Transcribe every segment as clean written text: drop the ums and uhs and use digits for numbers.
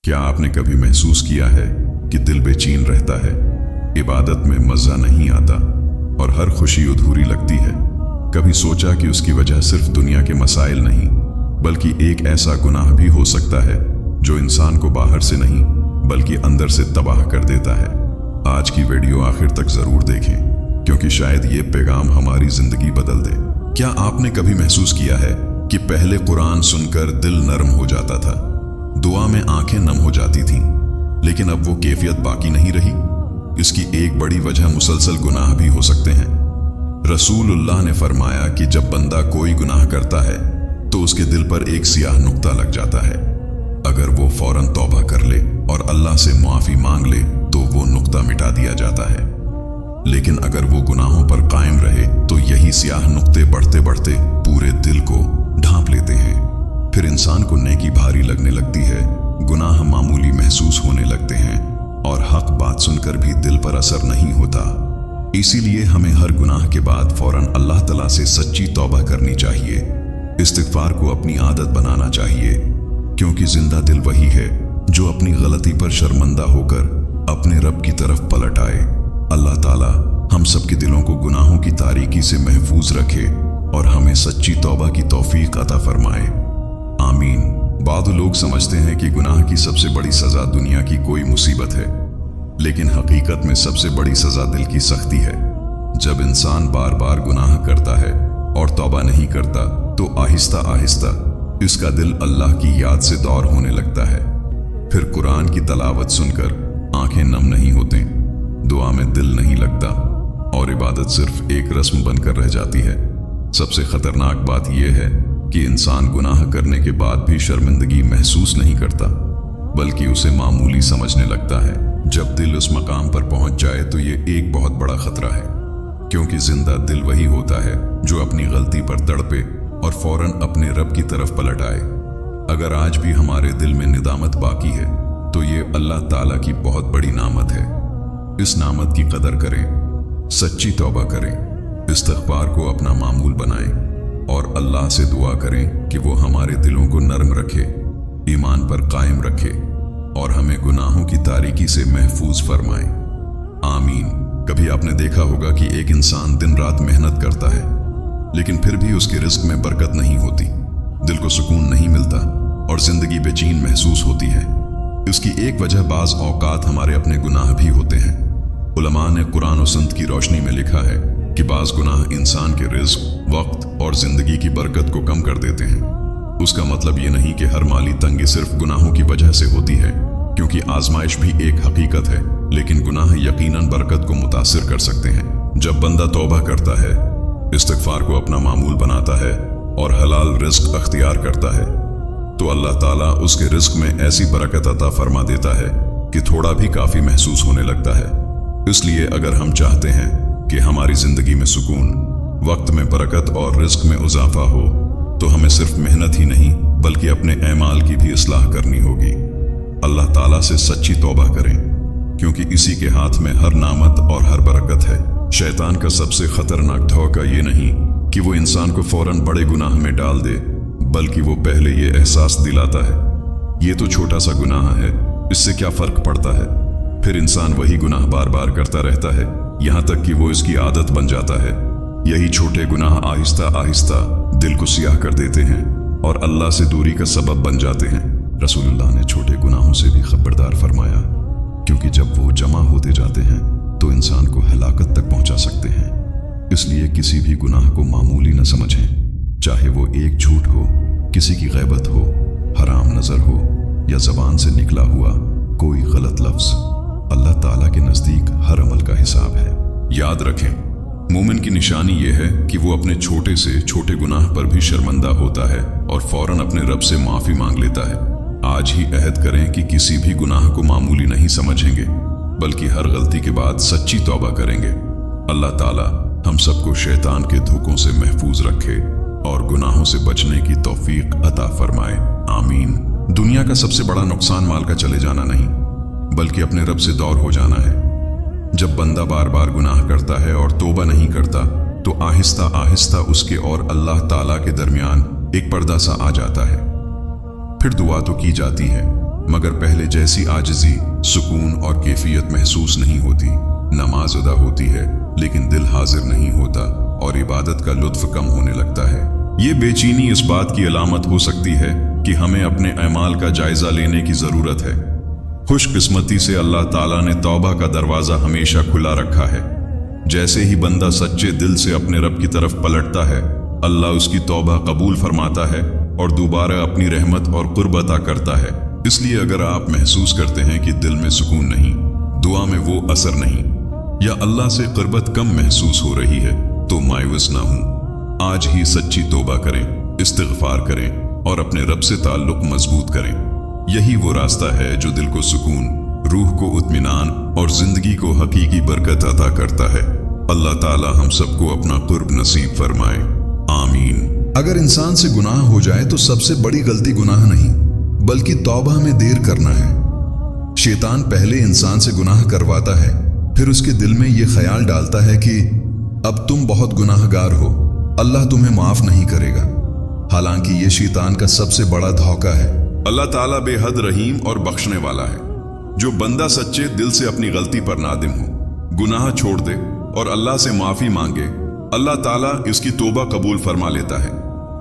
क्या आपने कभी महसूस किया है कि दिल बेचैन रहता है, इबादत में मज़ा नहीं आता और हर खुशी अधूरी लगती है? कभी सोचा कि उसकी वजह सिर्फ दुनिया के मसाइल नहीं बल्कि एक ऐसा गुनाह भी हो सकता है जो इंसान को बाहर से नहीं बल्कि अंदर से तबाह कर देता है? आज की वीडियो आखिर तक जरूर देखें क्योंकि शायद ये पैगाम हमारी जिंदगी बदल दे। क्या आपने कभी महसूस किया है कि पहले कुरान सुनकर दिल नरम हो जाता था, दुआ में आंखें नम हो जाती थीं, लेकिन अब वो कैफियत बाकी नहीं रही? इसकी एक बड़ी वजह मुसलसल गुनाह भी हो सकते हैं। रसूलुल्लाह ने फरमाया कि जब बंदा कोई गुनाह करता है तो उसके दिल पर एक सियाह नुक्ता लग जाता है। अगर वो फौरन तौबा कर ले और अल्लाह से मुआफी मांग ले तो वो नुक्ता मिटा दिया जाता है, लेकिन अगर वो गुनाहों पर कायम रहे तो यही सियाह नुक्ते बढ़ते बढ़ते पूरे दिल को ढांप लेते हैं। फिर इंसान को नेकी भारी लगने लगती है, गुनाह मामूली महसूस होने लगते हैं और हक बात सुनकर भी दिल पर असर नहीं होता। इसीलिए हमें हर गुनाह के बाद फौरन अल्लाह तआला से सच्ची तौबा करनी चाहिए, इस्तिग़फ़ार को अपनी आदत बनाना चाहिए, क्योंकि जिंदा दिल वही है जो अपनी गलती पर शर्मिंदा होकर अपने रब की तरफ पलट आए। अल्लाह ताला हम सबके दिलों को गुनाहों की तारीकी से महफूज रखे और हमें सच्ची तौबा की तौफीक अता फरमाए। आमीन। बाद लोग समझते हैं कि गुनाह की सबसे बड़ी सजा दुनिया की कोई मुसीबत है, लेकिन हकीकत में सबसे बड़ी सजा दिल की सख्ती है। जब इंसान बार बार गुनाह करता है और तौबा नहीं करता तो आहिस्ता आहिस्ता इसका दिल अल्लाह की याद से दौर होने लगता है। फिर कुरान की तलावत सुनकर आंखें नम नहीं होती, दुआ में दिल नहीं लगता और इबादत सिर्फ एक रस्म बनकर रह जाती है। सबसे खतरनाक बात यह है कि इंसान गुनाह करने के बाद भी शर्मिंदगी महसूस नहीं करता बल्कि उसे मामूली समझने लगता है। जब दिल उस मकाम पर पहुंच जाए तो ये एक बहुत बड़ा खतरा है, क्योंकि जिंदा दिल वही होता है जो अपनी गलती पर तड़पे और फौरन अपने रब की तरफ पलट आए। अगर आज भी हमारे दिल में निदामत बाकी है तो ये अल्लाह ताला की बहुत बड़ी नामत है। इस नामत की कदर करें, सच्ची तौबा करें, इस्तिग़फ़ार को अपना मामूल बनाएं और अल्लाह से दुआ करें कि वो हमारे दिलों को नरम रखे, ईमान पर कायम रखे और हमें गुनाहों की तारीकी से महफूज फरमाए। आमीन। कभी आपने देखा होगा कि एक इंसान दिन रात मेहनत करता है लेकिन फिर भी उसके रिस्क में बरकत नहीं होती, दिल को सुकून नहीं मिलता और जिंदगी बेचैन महसूस होती है। इसकी एक वजह बाज़ औकात हमारे अपने गुनाह भी होते हैं। उलमा ने कुरान और सुन्नत की रोशनी में लिखा है कि बाज़ गुनाह इंसान के रिस्क, वक्त और जिंदगी की बरकत को कम कर देते हैं। उसका मतलब ये नहीं कि हर माली तंगी सिर्फ गुनाहों की वजह से होती है, क्योंकि आजमाइश भी एक हकीकत है, लेकिन गुनाह यकीनन बरकत को मुतासिर कर सकते हैं। जब बंदा तौबा करता है, इस्तिग़फ़ार को अपना मामूल बनाता है और हलाल रिस्क अख्तियार करता है तो अल्लाह ताला उसके रिस्क में ऐसी बरकत अता फरमा देता है कि थोड़ा भी काफ़ी महसूस होने लगता है। इसलिए अगर हम चाहते हैं कि हमारी ज़िंदगी में सुकून, वक्त में बरकत और रिस्क में इजाफा हो तो हमें सिर्फ मेहनत ही नहीं बल्कि अपने ऐमाल की भी इस्लाह करनी होगी। अल्लाह ताला से सच्ची तौबा करें, क्योंकि इसी के हाथ में हर नामत और हर बरकत है। शैतान का सबसे खतरनाक धोखा ये नहीं कि वो इंसान को फौरन बड़े गुनाह में डाल दे, बल्कि वो पहले ये एहसास दिलाता है ये तो छोटा सा गुनाह है, इससे क्या फर्क पड़ता है। फिर इंसान वही गुनाह बार बार करता रहता है यहाँ तक कि वो इसकी आदत बन जाता है। यही छोटे गुनाह आहिस्ता आहिस्ता दिल को सियाह कर देते हैं और अल्लाह से दूरी का सबब बन जाते हैं। रसूलुल्लाह ने छोटे गुनाहों से भी खबरदार फरमाया, क्योंकि जब वो जमा होते जाते हैं तो इंसान को हलाकत तक पहुंचा सकते हैं। इसलिए किसी भी गुनाह को मामूली न समझें, चाहे वो एक झूठ हो, किसी की गैबत हो, हराम नजर हो या जबान से निकला हुआ कोई गलत लफ्ज। अल्लाह ताला के नजदीक हर अमल का हिसाब है। याद रखें, मोमिन की निशानी यह है कि वो अपने छोटे से छोटे गुनाह पर भी शर्मिंदा होता है और फौरन अपने रब से माफी मांग लेता है। आज ही अहद करें कि किसी भी गुनाह को मामूली नहीं समझेंगे बल्कि हर गलती के बाद सच्ची तौबा करेंगे। अल्लाह ताला हम सबको शैतान के धोखों से महफूज रखे और गुनाहों से बचने की तौफीक अता फरमाए। आमीन। दुनिया का सबसे बड़ा नुकसान माल का चले जाना नहीं बल्कि अपने रब से दूर हो जाना है। जब बंदा बार बार गुनाह करता है और तौबा नहीं करता तो आहिस्ता आहिस्ता उसके और अल्लाह ताला के दरमियान एक पर्दा सा आ जाता है। फिर दुआ तो की जाती है मगर पहले जैसी आजिज़ी, सुकून और कैफियत महसूस नहीं होती। नमाज अदा होती है लेकिन दिल हाजिर नहीं होता और इबादत का लुत्फ कम होने लगता है। ये बेचैनी इस बात की अलामत हो सकती है कि हमें अपने अमाल का जायजा लेने की जरूरत है। खुशकिस्मती से अल्लाह ताला ने तौबा का दरवाजा हमेशा खुला रखा है। जैसे ही बंदा सच्चे दिल से अपने रब की तरफ पलटता है, अल्लाह उसकी तौबा कबूल फरमाता है और दोबारा अपनी रहमत और कुर्ब अता करता है। इसलिए अगर आप महसूस करते हैं कि दिल में सुकून नहीं, दुआ में वो असर नहीं, या अल्लाह से क़ुर्बत कम महसूस हो रही है, तो मायूस ना हो। आज ही सच्ची तौबा करें, इस्तिग़फ़ार करें और अपने रब से ताल्लुक़ मजबूत करें। यही वो रास्ता है जो दिल को सुकून, रूह को इत्मीनान और जिंदगी को हकीकी बरकत अता करता है। अल्लाह ताला हम सबको अपना कुर्ब नसीब फरमाए, आमीन। अगर इंसान से गुनाह हो जाए तो सबसे बड़ी गलती गुनाह नहीं बल्कि तौबा में देर करना है। शैतान पहले इंसान से गुनाह करवाता है, फिर उसके दिल में यह ख्याल डालता है कि अब तुम बहुत गुनाहगार हो, अल्लाह तुम्हें माफ नहीं करेगा। हालांकि ये शैतान का सबसे बड़ा धोखा है। अल्लाह ताला बेहद रहीम और बख्शने वाला है। जो बंदा सच्चे दिल से अपनी गलती पर नादिम हो, गुनाह छोड़ दे और अल्लाह से माफी मांगे, अल्लाह ताला इसकी तौबा कबूल फरमा लेता है।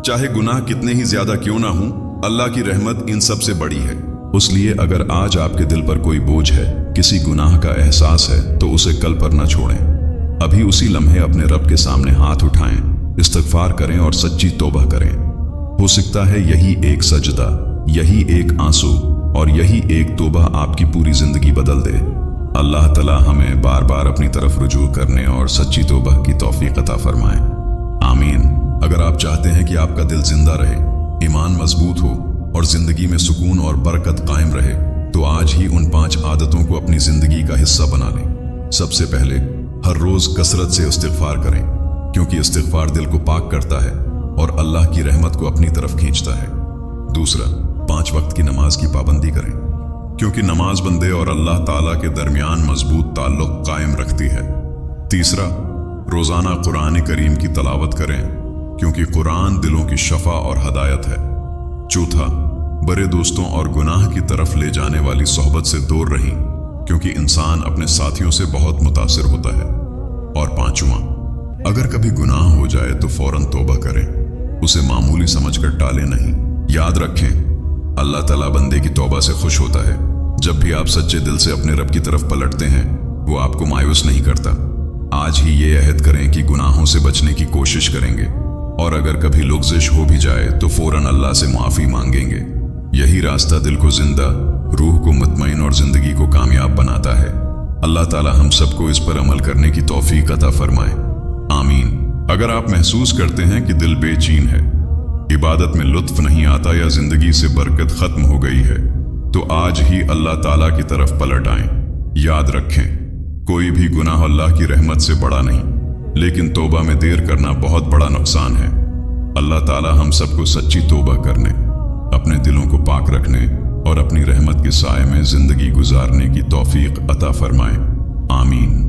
चाहे गुनाह कितने ही ज्यादा क्यों ना हो, अल्लाह की रहमत इन सब से बड़ी है। इसलिए अगर आज आपके दिल पर कोई बोझ है, किसी गुनाह का एहसास है, तो उसे कल पर न छोड़ें। अभी उसी लम्हे अपने रब के सामने हाथ उठाएं, इस्तिग़फ़ार करें और सच्ची तौबा करें। हो सकता है यही एक सजदा, यही एक आंसू और यही एक तौबा आपकी पूरी जिंदगी बदल दे। अल्लाह ताला हमें बार बार अपनी तरफ रुजू करने और सच्ची तौबा की तौफीक अता फरमाए, आमीन। अगर आप चाहते हैं कि आपका दिल जिंदा रहे, ईमान मजबूत हो और जिंदगी में सुकून और बरकत कायम रहे, तो आज ही उन 5 आदतों को अपनी जिंदगी का हिस्सा बना लें। सबसे पहले, हर रोज कसरत से इस्तिग़फ़ार करें, क्योंकि इस्तिग़फ़ार दिल को पाक करता है और अल्लाह की रहमत को अपनी तरफ खींचता है। दूसरा, 5 वक्त की नमाज की पाबंदी करें, क्योंकि नमाज बंदे और अल्लाह ताला के दरमियान मजबूत ताल्लुक़ कायम रखती है। तीसरा, रोजाना कुरान करीम की तलावत करें, क्योंकि कुरान दिलों की शफा और हदायत है। चौथा, बड़े दोस्तों और गुनाह की तरफ ले जाने वाली सोहबत से दूर रहें, क्योंकि इंसान अपने साथियों से बहुत मुतासिर होता है। और पांचवा, अगर कभी गुनाह हो जाए तो फौरन तौबा करें, उसे मामूली समझकर टालें नहीं। याद रखें, अल्लाह ताला बंदे की तौबा से खुश होता है। जब भी आप सच्चे दिल से अपने रब की तरफ पलटते हैं, वो आपको मायूस नहीं करता। आज ही ये अहद करें कि गुनाहों से बचने की कोशिश करेंगे, और अगर कभी लुग़्ज़िश हो भी जाए तो फौरन अल्लाह से माफ़ी मांगेंगे। यही रास्ता दिल को जिंदा, रूह को मुतमईन और जिंदगी को कामयाब बनाता है। अल्लाह ताला हम सबको इस पर अमल करने की तौफीक अता फरमाए, आमीन। अगर आप महसूस करते हैं कि दिल बेचैन है, इबादत में लुत्फ नहीं आता या जिंदगी से बरकत खत्म हो गई है, तो आज ही अल्लाह ताला की तरफ पलट आएं। याद रखें, कोई भी गुनाह अल्लाह की रहमत से बड़ा नहीं, लेकिन तौबा में देर करना बहुत बड़ा नुकसान है। अल्लाह ताला हम सबको सच्ची तौबा करने, अपने दिलों को पाक रखने और अपनी रहमत के साए में जिंदगी गुजारने की तौफीक अता फरमाए, आमीन।